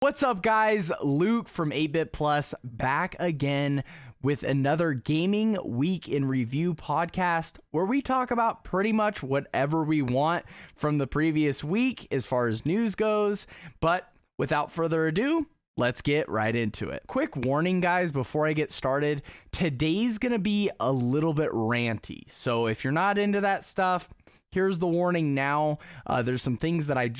What's up, guys? Luke from 8-Bit Plus back again with another Gaming Week in Review podcast where we talk about pretty much whatever we want from the previous week as far as news goes. But without further ado, let's get right into it. Quick warning, guys, before I get started. Today's going to be a little bit ranty. So if you're not into that stuff, here's the warning now. There's some things that I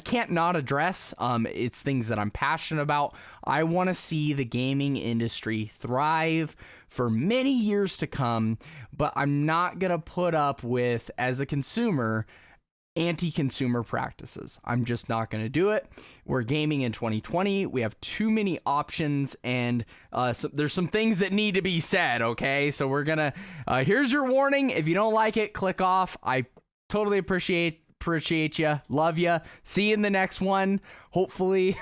can't not address. It's things that I'm passionate about. I want to see the gaming industry thrive for many years to come, but I'm not going to put up with, as a consumer, anti-consumer practices. I'm just not going to do it. We're gaming in 2020. We have too many options, and so there's some things that need to be said, okay? So we're going to, here's your warning. If you don't like it, click off. I totally appreciate you, love you, see you in the next one, hopefully.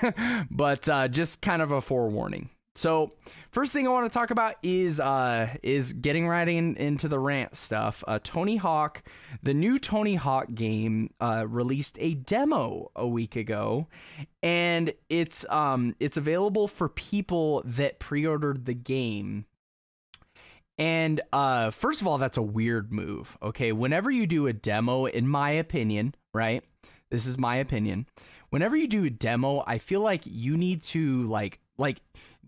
But just kind of a forewarning. So first thing I want to talk about is getting right into the rant stuff. Tony Hawk, the new Tony Hawk game, released a demo a week ago, and it's available for people that pre-ordered the game. And first of all, that's a weird move. Okay, whenever you do a demo, in my opinion, right? This is my opinion. Whenever you do a demo, I feel like you need to like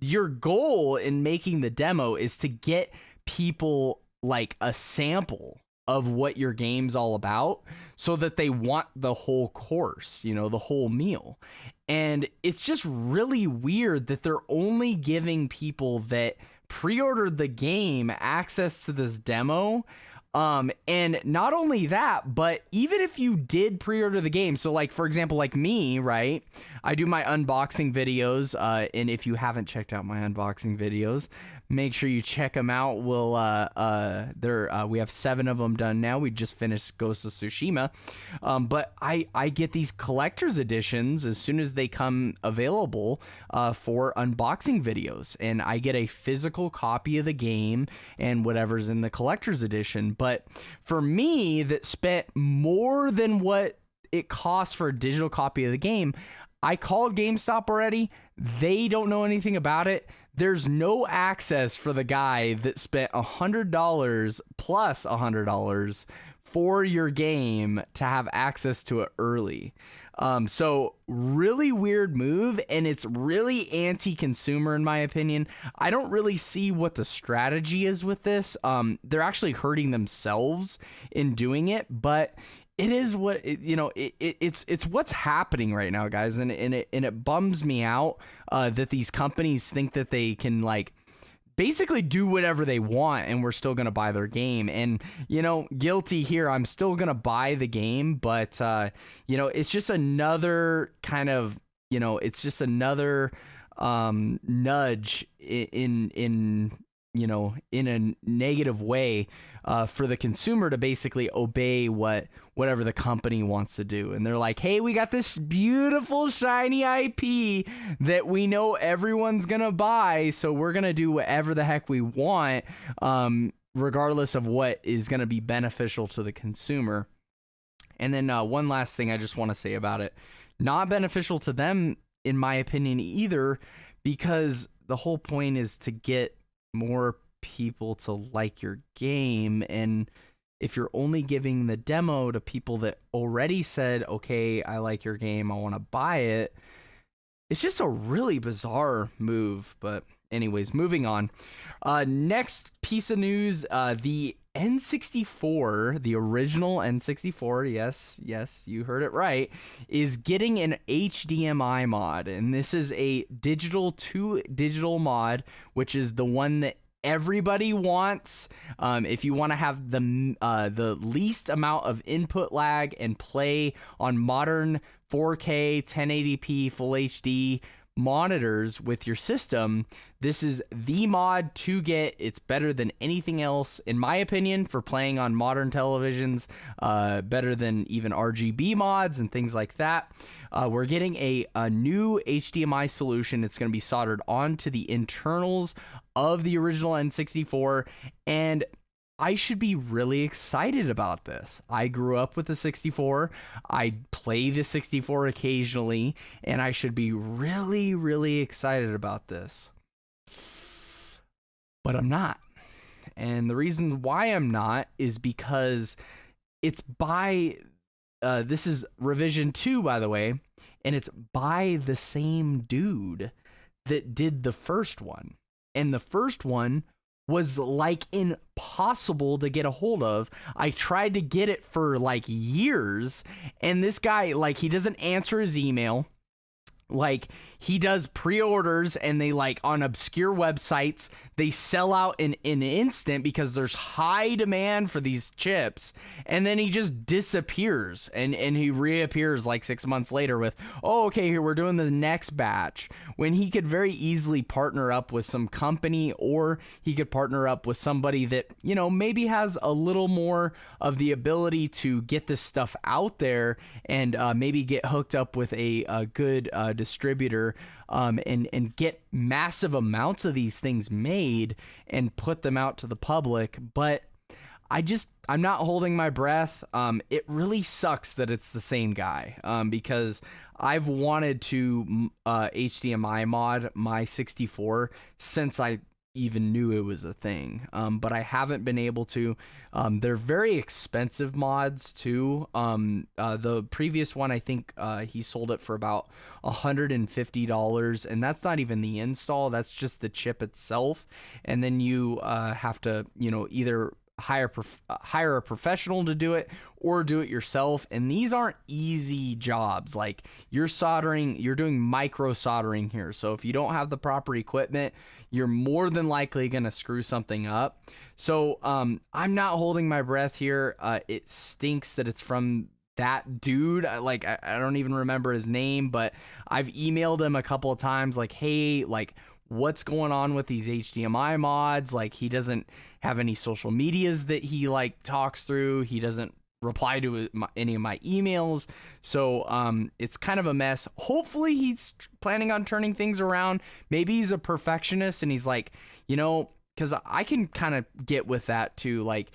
your goal in making the demo is to get people like a sample of what your game's all about so that they want the whole course, you know, the whole meal. And it's just really weird that they're only giving people that pre-ordered the game access to this demo. And not only that, but even if you did pre-order the game, so like, for example, like me, right? I do my unboxing videos, and if you haven't checked out my unboxing videos, make sure you check them out. We have 7 of them done now. We just finished Ghost of Tsushima. But I get these collector's editions as soon as they come available for unboxing videos, and I get a physical copy of the game and whatever's in the collector's edition. But for me, that spent more than what it costs for a digital copy of the game, I called GameStop already. They don't know anything about it. There's no access for the guy that spent $100 plus $100 for your game to have access to it early. So really weird move, and it's really anti-consumer in my opinion. I don't really see what the strategy is with this. They're actually hurting themselves in doing it, but it is what it's what's happening right now, guys, and it bums me out that these companies think that they can like basically do whatever they want and we're still gonna buy their game. And guilty here, I'm still gonna buy the game, but it's just another kind of it's just another nudge in a negative way for the consumer to basically obey whatever the company wants to do. And they're like, hey, we got this beautiful shiny IP that we know everyone's gonna buy, so we're gonna do whatever the heck we want, regardless of what is gonna be beneficial to the consumer. And then one last thing I just want to say about it, not beneficial to them in my opinion either, because the whole point is to get more people to like your game. And if you're only giving the demo to people that already said, okay, I like your game, I want to buy it, it's just a really bizarre move. But anyways, moving on. Next piece of news, the N64, the original N64, yes, you heard it right, is getting an HDMI mod. And this is a digital to digital mod, which is the one that everybody wants. If you want to have the least amount of input lag and play on modern 4K 1080p full HD monitors with your system, this is the mod to get. It's better than anything else, in my opinion, for playing on modern televisions, better than even RGB mods and things like that. We're getting a new HDMI solution. It's going to be soldered onto the internals of the original N64, and I should be really excited about this. I grew up with the 64. I play the 64 occasionally, and I should be really, really excited about this. But I'm not. And the reason why I'm not is because it's by, this is revision 2, by the way, and it's by the same dude that did the first one. And the first one was like impossible to get a hold of. I tried to get it for like years, and this guy, like, he doesn't answer his email. Like, he does pre-orders, and they, like, on obscure websites, they sell out in an instant because there's high demand for these chips, and then he just disappears, and he reappears like 6 months later with, oh, okay, here, we're doing the next batch, when he could very easily partner up with some company, or he could partner up with somebody that, you know, maybe has a little more of the ability to get this stuff out there, and maybe get hooked up with a good distributor, and get massive amounts of these things made and put them out to the public. But I'm not holding my breath. It really sucks that it's the same guy, because I've wanted to HDMI mod my 64 since I even knew it was a thing, but I haven't been able to. They're very expensive mods too. The previous one, I think he sold it for about $150, and that's not even the install, that's just the chip itself. And then you have to, you know, either hire a professional to do it or do it yourself, and these aren't easy jobs. Like, you're doing micro soldering here, so if you don't have the proper equipment, you're more than likely gonna screw something up. So I'm not holding my breath here. It stinks that it's from that dude. I don't even remember his name, but I've emailed him a couple of times, like, hey, like, what's going on with these HDMI mods? Like, he doesn't have any social medias that he, like, talks through. He doesn't reply to any of my emails. So it's kind of a mess. Hopefully he's planning on turning things around. Maybe he's a perfectionist and he's like, you know, because I can kind of get with that too. Like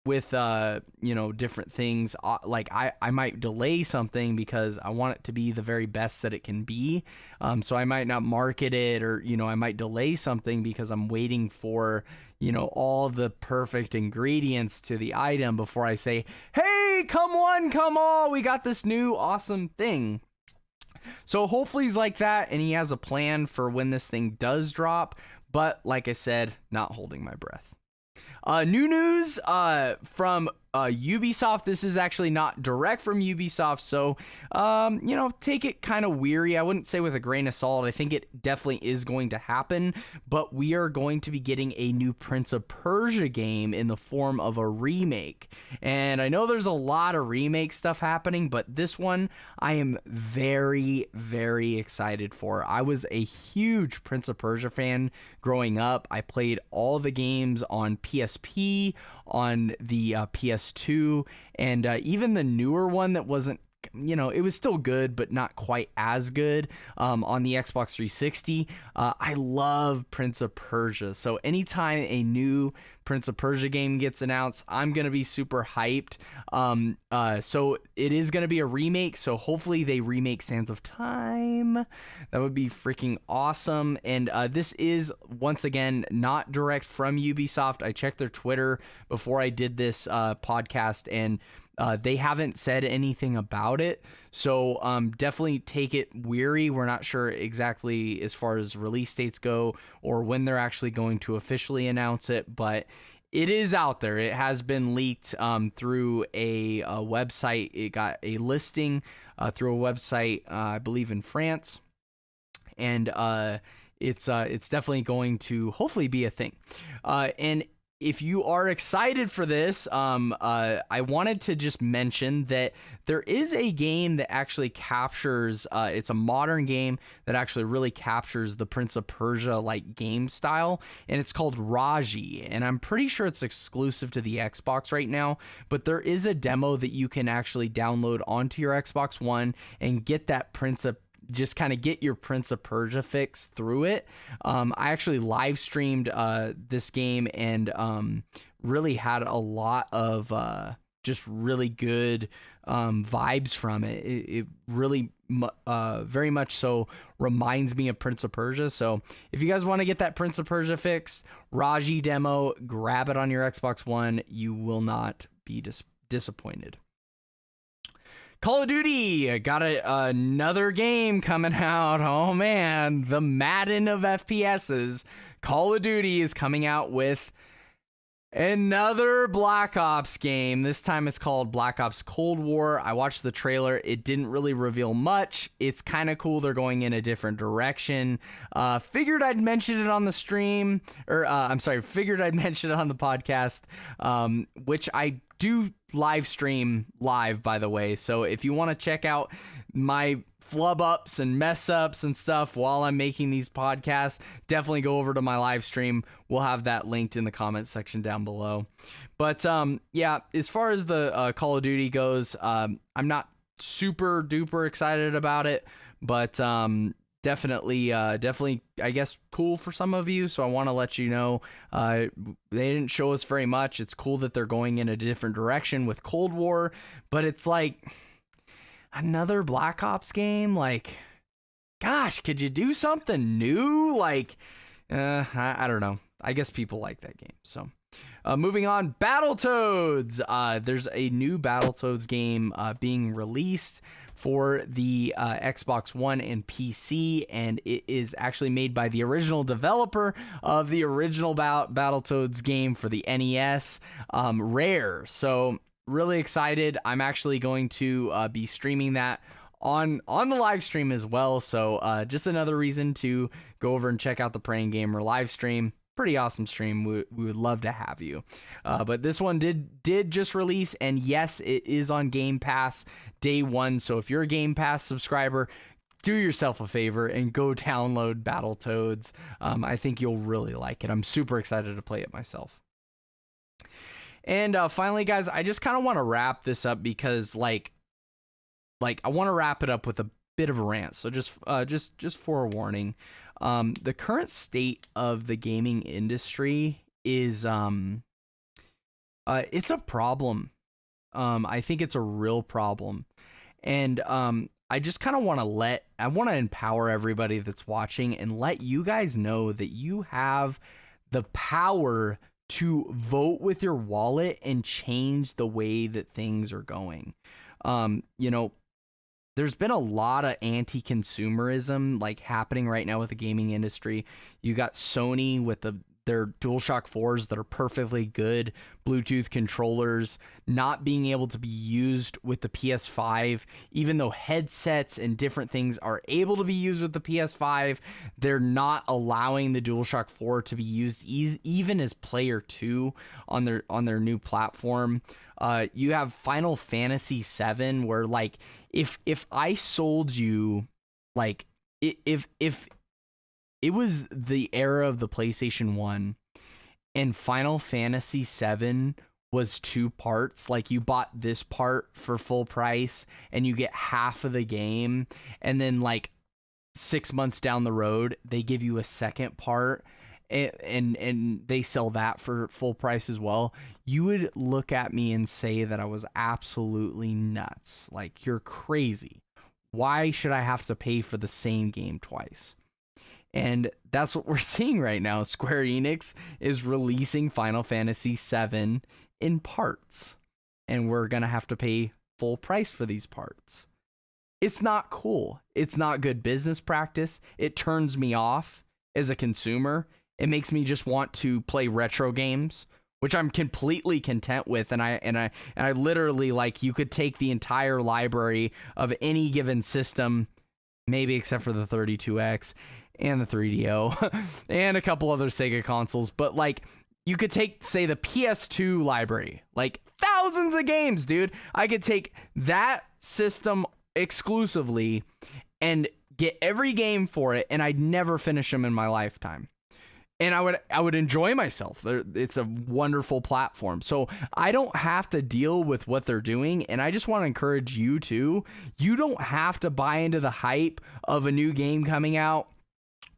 with you know, different things, like I might delay something because I want it to be the very best that it can be, so I might not market it, or, you know, I might delay something because I'm waiting for, you know, all the perfect ingredients to the item before I say, hey, come one, come all, we got this new awesome thing. So hopefully he's like that and he has a plan for when this thing does drop. But like I said, not holding my breath. New news from Ubisoft. This is actually not direct from Ubisoft, so you know, take it kind of weary. I wouldn't say with a grain of salt. I think it definitely is going to happen, but we are going to be getting a new Prince of Persia game in the form of a remake. And I know there's a lot of remake stuff happening, but this one I am very, very excited for. I was a huge Prince of Persia fan growing up. I played all the games on PSP, on the PS2, and even the newer one that wasn't, you know, it was still good, but not quite as good, on the Xbox 360. I love Prince of Persia, so anytime a new Prince of Persia game gets announced, I'm gonna be super hyped. So it is gonna be a remake, so hopefully they remake Sands of Time. That would be freaking awesome. And this is, once again, not direct from Ubisoft. I checked their Twitter before I did this podcast, and they haven't said anything about it, so definitely take it weary. We're not sure exactly as far as release dates go or when they're actually going to officially announce it, but it is out there. It has been leaked through a website. It got a listing through a website, I believe in France, and it's definitely going to hopefully be a thing. And if you are excited for this, I wanted to just mention that there is a game that actually captures, it's a modern game that actually really captures the Prince of Persia like game style, and it's called Raji, and I'm pretty sure it's exclusive to the Xbox right now, but there is a demo that you can actually download onto your Xbox One and get that Prince of just kind of get your Prince of Persia fix through it. I actually live streamed this game and really had a lot of just really good vibes from it. It really very much so reminds me of Prince of Persia. So if you guys want to get that Prince of Persia fixed, Raji demo, grab it on your Xbox One. You will not be disappointed. Call of Duty got another game coming out. Oh man, the Madden of FPSs. Call of Duty is coming out with another Black Ops game. This time it's called Black Ops Cold War. I watched the trailer. It didn't really reveal much. It's kind of cool. They're going in a different direction. Figured I'd mention it on the stream, or figured I'd mention it on the podcast, which I do live stream live, by the way. So if you want to check out my flub ups and mess ups and stuff while I'm making these podcasts, definitely go over to my live stream. We'll have that linked in the comment section down below. But yeah, as far as the Call of Duty goes, I'm not super duper excited about it, but definitely I guess cool for some of you. So I want to let you know, they didn't show us very much. It's cool that they're going in a different direction with Cold War, but it's like another Black Ops game. Like, gosh, could you do something new? Like, I don't know. I guess people like that game. So moving on, Battletoads. There's a new Battletoads game being released for the Xbox One and PC, and it is actually made by the original developer of the original Battletoads game for the NES, Rare. So really excited. I'm actually going to be streaming that on the live stream as well. So just another reason to go over and check out the Praying Gamer live stream. Pretty awesome stream. We would love to have you. But this one did just release, and yes, it is on Game Pass day one. So if you're a Game Pass subscriber, do yourself a favor and go download Battletoads. I think you'll really like it. I'm super excited to play it myself. And finally, guys, I just kind of want to wrap this up because like I want to wrap it up with a bit of a rant. So just forewarning. The current state of the gaming industry is it's a problem. I think it's a real problem. And I just kind of want to empower everybody that's watching and let you guys know that you have the power to vote with your wallet and change the way that things are going. You know, there's been a lot of anti-consumerism like happening right now with the gaming industry. You got Sony with their DualShock 4s that are perfectly good Bluetooth controllers not being able to be used with the PS5, even though headsets and different things are able to be used with the PS5. They're not allowing the DualShock 4 to be used even as Player 2 on their new platform. You have Final Fantasy VII, where like if I sold you, like if it was the era of the PlayStation 1 and Final Fantasy VII was 2 parts, like you bought this part for full price and you get half of the game, and then like 6 months down the road they give you a second part and they sell that for full price as well, you would look at me and say that I was absolutely nuts. Like, you're crazy. Why should I have to pay for the same game twice? And that's what we're seeing right now. Square Enix is releasing Final Fantasy VII in parts, and we're going to have to pay full price for these parts. It's not cool. It's not good business practice. It turns me off as a consumer. It makes me just want to play retro games, which I'm completely content with. And I literally, like, you could take the entire library of any given system, maybe except for the 32X and the 3DO and a couple other Sega consoles. But like, you could take, say, the PS2 library, like thousands of games, dude. I could take that system exclusively and get every game for it, and I'd never finish them in my lifetime. and I would enjoy myself. It's a wonderful platform. So I don't have to deal with what they're doing. And I just want to encourage you too. You don't have to buy into the hype of a new game coming out.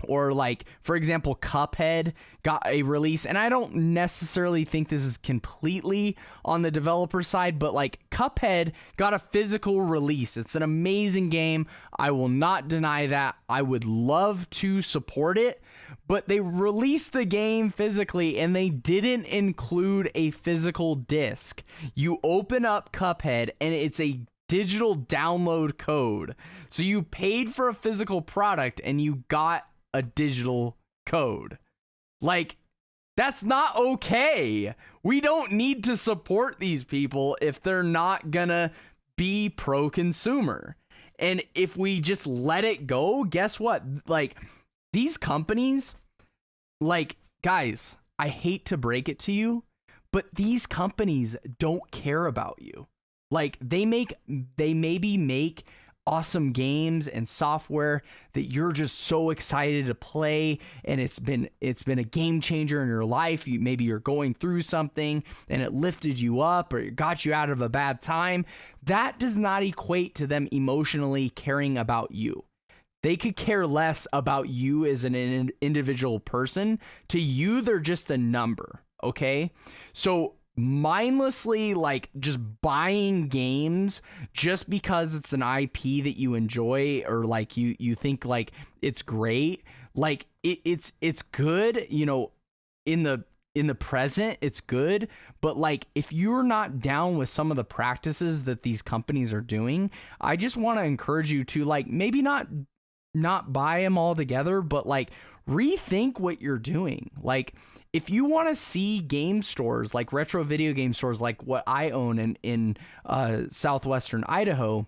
Or like, for example, Cuphead got a release, and I don't necessarily think this is completely on the developer side, but like Cuphead got a physical release. It's an amazing game. I will not deny that. I would love to support it, but they released the game physically and they didn't include a physical disc. You open up Cuphead and it's a digital download code. So you paid for a physical product and you got a digital code. Like, that's not okay. We don't need to support these people if they're not gonna be pro-consumer. And if we just let it go, guess what? Like, these companies, like, guys, I hate to break it to you, but these companies don't care about you. Like, they maybe make awesome games and software that you're just so excited to play, and it's been a game changer in your life. Maybe you're going through something and it lifted you up or it got you out of a bad time. That does not equate to them emotionally caring about you. They could care less about you as an individual person. To you, they're just a number, okay? So mindlessly, like, just buying games just because it's an IP that you enjoy, or like you think like it's great, like it's good, you know, in the present, it's good, but like, if you're not down with some of the practices that these companies are doing, I just want to encourage you to, like, maybe not buy them all together, but like rethink what you're doing. Like, if you want to see game stores, like retro video game stores, like what I own in southwestern Idaho,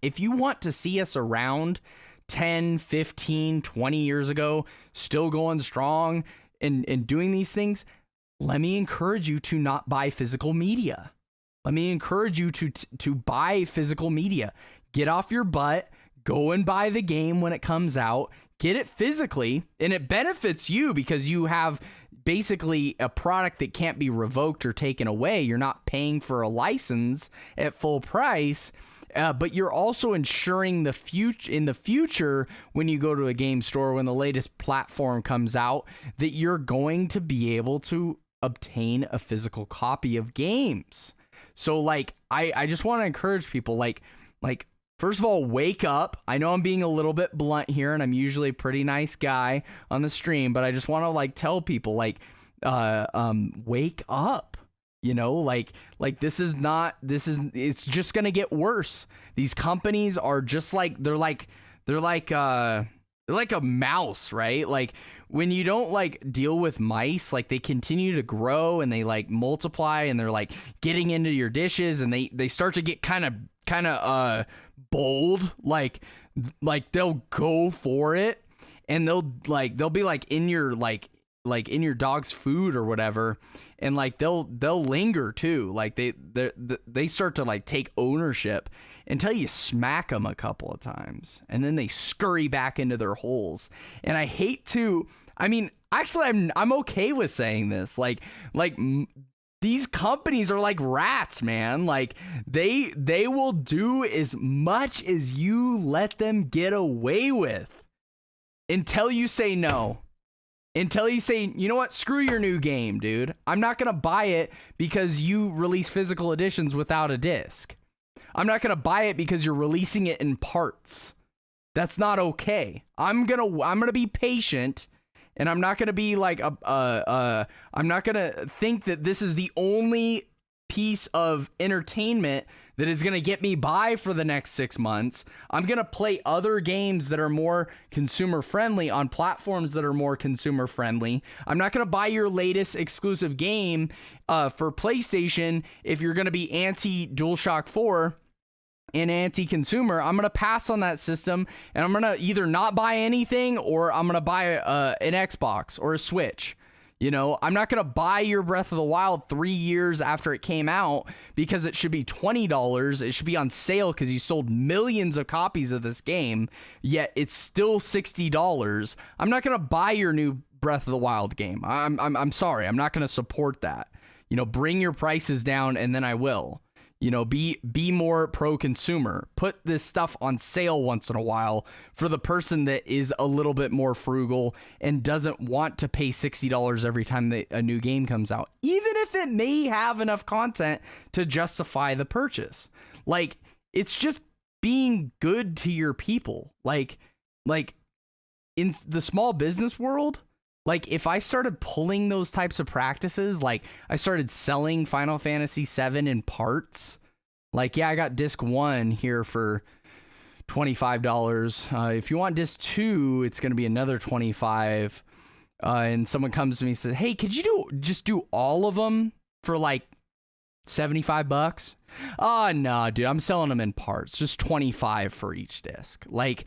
if you want to see us around 10, 15, 20 years ago, still going strong and doing these things, let me encourage you to not buy physical media. Let me encourage you to buy physical media. Get off your butt, go and buy the game when it comes out, get it physically, and it benefits you because you have basically a product that can't be revoked or taken away. You're not paying for a license at full price, but you're also ensuring the future, in the future, when you go to a game store, when the latest platform comes out, that you're going to be able to obtain a physical copy of games. So like, I just want to encourage people, like, first of all, wake up. I know I'm being a little bit blunt here, and I'm usually a pretty nice guy on the stream, but I just want to like tell people, like, wake up. You know, like it's just gonna get worse. These companies are just like, they're like a mouse, right? Like, when you don't like deal with mice, like, they continue to grow and they like multiply, and they're like getting into your dishes, and they start to get kind of bold, like they'll go for it, and they'll be like in your in your dog's food or whatever, and like they'll linger too. Like they start to like take ownership until you smack them a couple of times, and then they scurry back into their holes. And I hate to, I mean, actually I'm okay with saying this, like these companies are like rats, man. Like, they will do as much as you let them get away with until you say no. Until you say, you know what, screw your new game, dude. I'm not going to buy it because you release physical editions without a disc. I'm not going to buy it because you're releasing it in parts. That's not okay. I'm going to be patient. And I'm not going to be like, I'm not going to think that this is the only piece of entertainment that is going to get me by for the next 6 months. I'm going to play other games that are more consumer friendly on platforms that are more consumer friendly. I'm not going to buy your latest exclusive game for PlayStation if you're going to be anti-DualShock 4 and anti-consumer. I'm going to pass on that system, and I'm going to either not buy anything, or I'm going to buy an Xbox or a Switch. You know, I'm not going to buy your Breath of the Wild 3 years after it came out because it should be $20. It should be on sale because you sold millions of copies of this game, yet it's still $60. I'm not going to buy your new Breath of the Wild game. I'm sorry. I'm not going to support that. Bring your prices down and then I will. Be more pro-consumer. Put this stuff on sale once in a while for the person that is a little bit more frugal and doesn't want to pay $60 every time a new game comes out, even if it may have enough content to justify the purchase. Like, it's just being good to your people. Like in the small business world, like if I started pulling those types of practices, like I started selling Final Fantasy VII in parts, like, yeah, I got disc 1 here for $25. If you want disc 2, it's going to be another $25. And someone comes to me and says, hey, could you just do all of them for like $75? Oh, no, dude, I'm selling them in parts, just $25 for each disc. Like,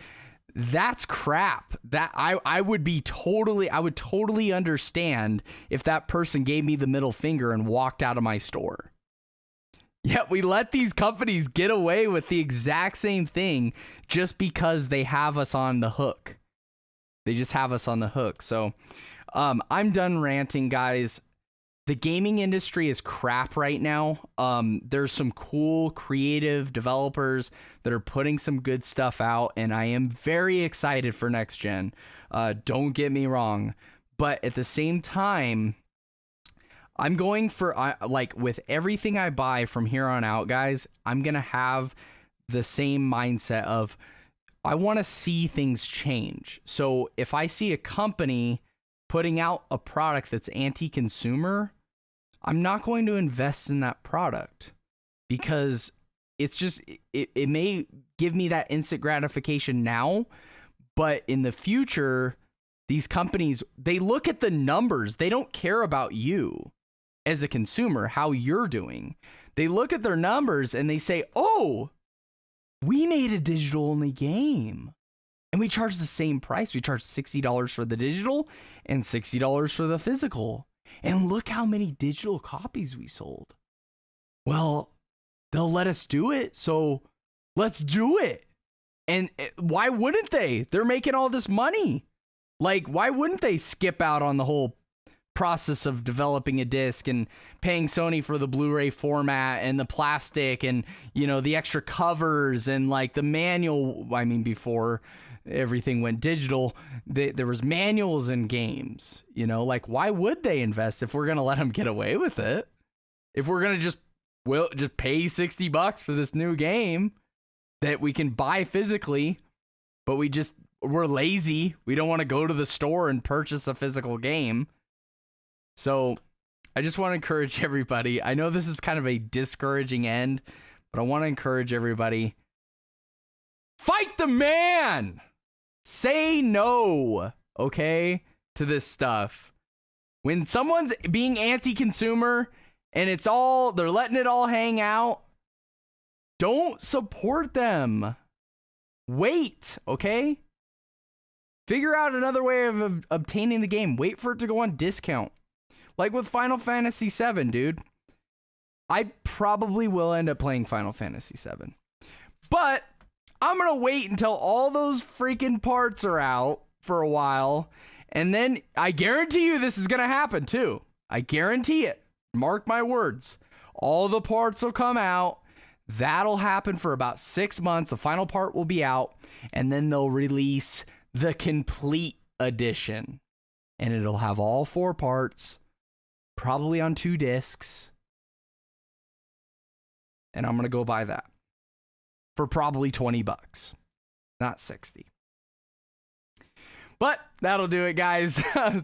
that's crap. That I would totally understand if that person gave me the middle finger and walked out of my store. Yet we let these companies get away with the exact same thing just because they have us on the hook. They just have us on the hook. So I'm done ranting, guys. The gaming industry is crap right now. There's some cool creative developers that are putting some good stuff out, and I am very excited for next gen. Don't get me wrong, but at the same time, I'm going for like with everything I buy from here on out, guys, I'm gonna have the same mindset of I want to see things change. So if I see a company putting out a product that's anti-consumer, I'm not going to invest in that product because it's just, it may give me that instant gratification now, but in the future, these companies, they look at the numbers. They don't care about you as a consumer, how you're doing. They look at their numbers and they say, oh, we made a digital only game and we charge the same price. We charge $60 for the digital and $60 for the physical. And look how many digital copies we sold. Well, they'll let us do it, so let's do it. And why wouldn't they? They're making all this money. Like, why wouldn't they skip out on the whole process of developing a disc and paying Sony for the Blu-ray format and the plastic and, the extra covers and like the manual? I mean, before everything went digital, there was manuals in games, like why would they invest if we're going to let them get away with it? If we're going to just pay $60 for this new game that we can buy physically, but we're lazy. We don't want to go to the store and purchase a physical game. So I just want to encourage everybody. I know this is kind of a discouraging end, but I want to encourage everybody. Fight the man! Say no, okay, to this stuff. When someone's being anti-consumer and they're letting it all hang out, don't support them. Wait, okay? Figure out another way of obtaining the game. Wait for it to go on discount. Like with Final Fantasy VII, dude. I probably will end up playing Final Fantasy VII. But I'm going to wait until all those freaking parts are out for a while. And then I guarantee you this is going to happen too. I guarantee it. Mark my words. All the parts will come out. That'll happen for about 6 months. The final part will be out. And then they'll release the complete edition. And it'll have all 4 parts. Probably on 2 discs. And I'm going to go buy that. For probably $20, not 60. But that'll do it, guys.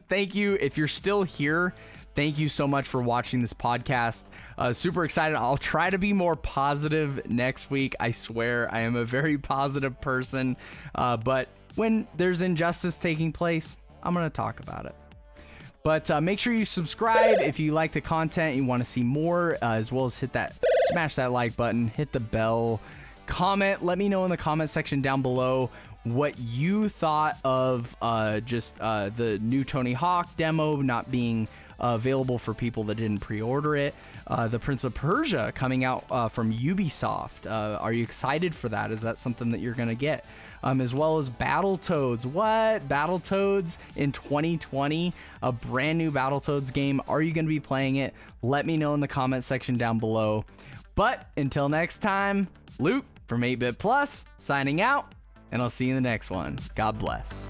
Thank you. If you're still here, thank you so much for watching this podcast. Super excited. I'll try to be more positive next week. I swear I am a very positive person. But when there's injustice taking place, I'm going to talk about it. But make sure you subscribe if you like the content, you want to see more, as well as smash that like button, hit the bell. Comment, let me know in the comment section down below what you thought of the new Tony Hawk demo not being available for people that didn't pre-order it. The Prince of Persia coming out from Ubisoft. Are you excited for that? Is that something that you're going to get? as well as Battletoads. What? Battletoads in 2020? A brand new Battletoads game. Are you going to be playing it? Let me know in the comment section down below. But until next time, Luke from 8-Bit Plus signing out, and I'll see you in the next one. God bless.